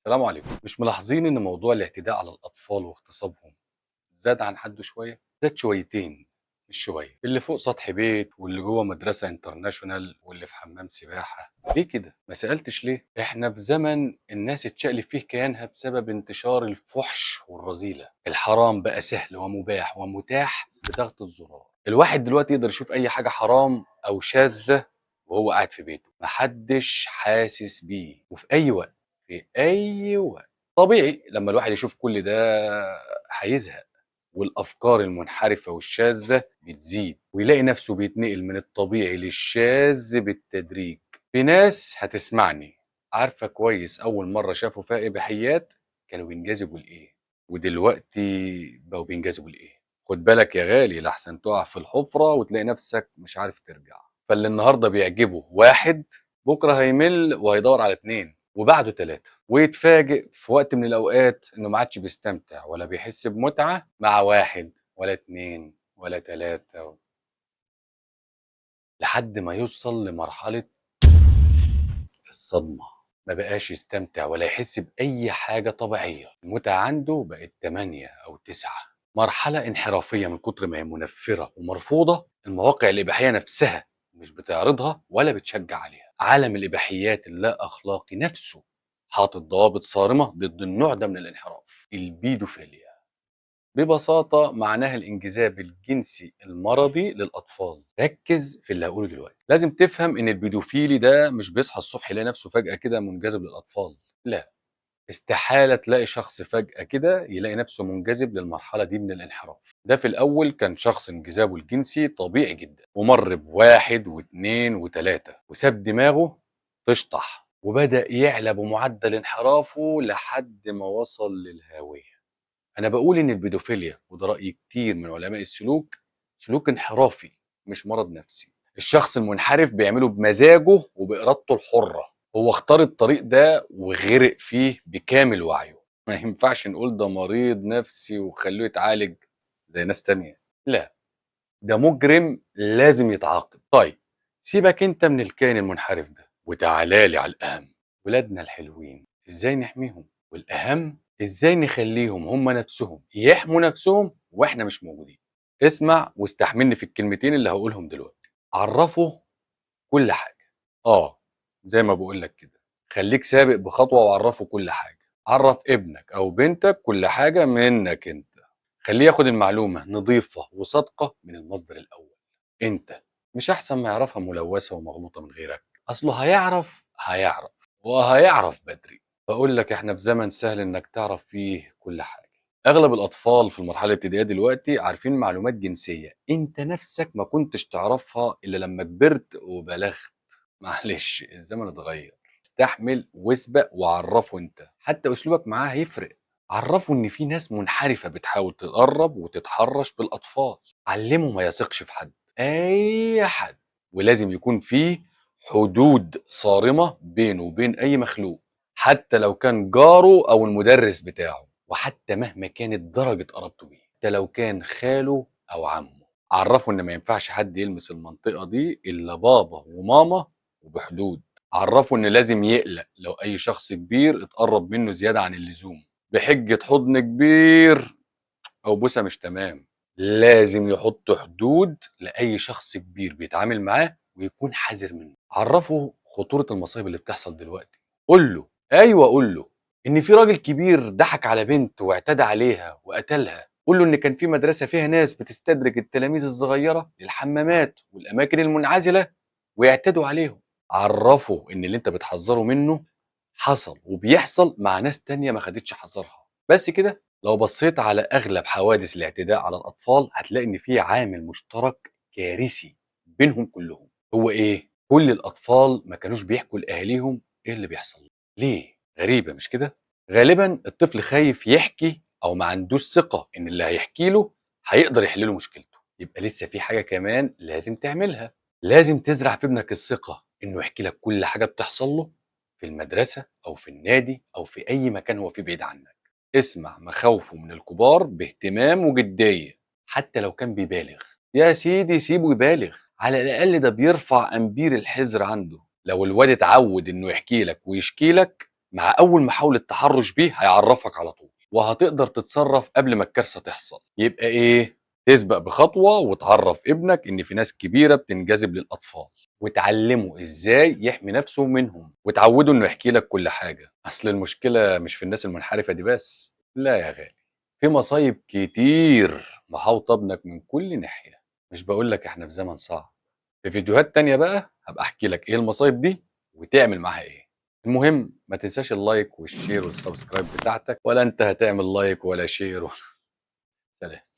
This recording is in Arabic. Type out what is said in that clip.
السلام عليكم. مش ملاحظين ان موضوع الاعتداء على الاطفال واغتصابهم زاد عن حده شويه؟ زاد شويتين مش شويه، اللي فوق سطح بيت واللي جوه مدرسه انترناشونال واللي في حمام سباحه. ليه كده؟ ما سالتش ليه؟ احنا في زمن الناس اتشقلب فيه كيانها بسبب انتشار الفحش والرذيله. الحرام بقى سهل ومباح ومتاح بضغط الزرار. الواحد دلوقتي يقدر يشوف اي حاجه حرام او شاذه وهو قاعد في بيته، محدش حاسس بيه، وفي اي وقت، في أي وقت. طبيعي لما الواحد يشوف كل ده هيزهق، والأفكار المنحرفة والشاذة بتزيد، ويلاقي نفسه بيتنقل من الطبيعي للشاذ بالتدريج. في ناس هتسمعني عارفة كويس أول مرة شافوا فيها إباحيات كانوا بينجذبوا لإيه، ودلوقتي بقوا بينجذبوا لإيه. خد بالك يا غالي لحسن تقع في الحفرة وتلاقي نفسك مش عارف ترجع. فاللي النهاردة بيعجبه واحد بكرة هيمل وهيدور على اتنين وبعده تلاتة، ويتفاجئ في وقت من الأوقات إنه ما عادش بيستمتع ولا بيحس بمتعة مع واحد ولا اتنين ولا تلاتة، لحد ما يوصل لمرحلة الصدمة. ما بقاش يستمتع ولا يحس بأي حاجة طبيعية. المتعة عنده بقت 8 أو 9. مرحلة انحرافية من كتر ما هي منفرة ومرفوضة. المواقع الإباحية نفسها مش بتعرضها ولا بتشجع عليها. عالم الإباحيات اللا أخلاقي نفسه حاطط ضوابط صارمة ضد النوع ده من الانحراف. البيدوفيليا ببساطة معناها الانجذاب الجنسي المرضي للأطفال. ركز في اللي هقوله دلوقتي. لازم تفهم إن البيدوفيلي ده مش بيصحى الصبح يلاقي نفسه فجأة كده منجذب للأطفال. لا، استحالة تلاقي شخص فجأة كده يلاقي نفسه منجذب للمرحلة دي من الانحراف. ده في الأول كان شخص انجذابه الجنسي طبيعي جدا، ومر بواحد واثنين وثلاثة وساب دماغه تشطح، وبدأ يعلى بمعدل انحرافه لحد ما وصل للهاوية. أنا بقول إن البيدوفيليا، وده رأي كتير من علماء السلوك، سلوك انحرافي مش مرض نفسي. الشخص المنحرف بيعمله بمزاجه وبإرادته الحرة. هو اختار الطريق ده وغرق فيه بكامل وعيه. ما ينفعش نقول ده مريض نفسي وخلوه يتعالج زي ناس تانية. لا، ده مجرم لازم يتعاقب. طيب سيبك انت من الكائن المنحرف ده وتعالى لي على الأهم. ولادنا الحلوين ازاي نحميهم؟ والأهم ازاي نخليهم هم نفسهم يحموا نفسهم واحنا مش موجودين. اسمع واستحملني في الكلمتين اللي هقولهم دلوقتي. عرفه كل حاجة. زي ما بقول لك كده، خليك سابق بخطوة وعرفه كل حاجة. عرف ابنك او بنتك كل حاجة منك انت. خليه ياخد المعلومة نظيفة وصادقة من المصدر الأول. أنت مش أحسن ما يعرفها ملوثة ومغلوطة من غيرك. أصله هيعرف وهيعرف بدري. بقول لك إحنا في زمن سهل إنك تعرف فيه كل حاجة. أغلب الأطفال في المرحلة الابتدائية دلوقتي عارفين معلومات جنسية أنت نفسك ما كنتش تعرفها إلا لما كبرت وبلغت. معلش الزمن اتغير. استحمل واسبق وعرفه أنت، حتى أسلوبك معاه هيفرق. عرفوا ان في ناس منحرفه بتحاول تقرب وتتحرش بالاطفال. علمه ما يثقش في حد، اي حد، ولازم يكون في حدود صارمه بينه وبين اي مخلوق، حتى لو كان جاره او المدرس بتاعه، وحتى مهما كانت درجه قرابته بيه، حتى لو كان خاله او عمه. عرفه ان ما ينفعش حد يلمس المنطقه دي الا بابا وماما وبحدود. عرفه ان لازم يقلق لو اي شخص كبير اتقرب منه زياده عن اللزوم بحجة حضن كبير أو بوسة مش تمام. لازم يحط حدود لأي شخص كبير بيتعامل معاه ويكون حذر منه. عرفه خطورة المصايب اللي بتحصل دلوقتي. قول له إن في راجل كبير ضحك على بنت واعتدى عليها وقتلها. قول له إن كان في مدرسة فيها ناس بتستدرج التلاميذ الصغيرة للحمامات والأماكن المنعزلة ويعتدوا عليهم. عرفه إن اللي أنت بتحذره منه حصل وبيحصل مع ناس تانية ما خدتش حذرها. بس كده. لو بصيت على أغلب حوادث الاعتداء على الأطفال هتلاقي إن في عامل مشترك كارثي بينهم كلهم. هو إيه؟ كل الأطفال ما كانوش بيحكوا لأهاليهم إيه اللي بيحصل لهم. ليه؟ غريبة مش كده؟ غالبا الطفل خايف يحكي أو ما عندوش ثقة إن اللي هيحكي له هيقدر يحل له مشكلته. يبقى لسه في حاجة كمان لازم تعملها. لازم تزرع في ابنك الثقة إنه يحكي لك كل حاجة بتحصل له في المدرسة أو في النادي أو في أي مكان هو فيه بعيد عنك. اسمع مخاوفه من الكبار باهتمام وجدية، حتى لو كان بيبالغ. يا سيدي سيبه يبالغ، على الأقل ده بيرفع أنبير الحذر عنده. لو الواد اتعود إنه يحكي لك ويشكي لك مع أول محاولة تحرُّش بيه هيعرّفك على طول، وهتقدر تتصرّف قبل ما الكارثة تحصل. يبقى إيه، تسبق بخطوة وتعرّف ابنك إن في ناس كبيرة بتنجذب للأطفال، وتعلّمه إزاي يحمي نَفْسه منهم، وتعوّده إنه يحكي لك كل حاجة. أصل المشكلة مش في الناس المنحرفة دي بس، لا يا غالي، في مصايب كتير محاوطة ابنك من كل ناحية. مش باقول لك إحنا في زمن صعب. في فيديوهات تانية بقى هابقى أحكي لك إيه المصايب دي وتعمل معاها إيه. المهم ما تنساش اللايك والشير والسبسكرايب بتاعتك، ولا أنت هتعمل لايك ولا شير. سلام.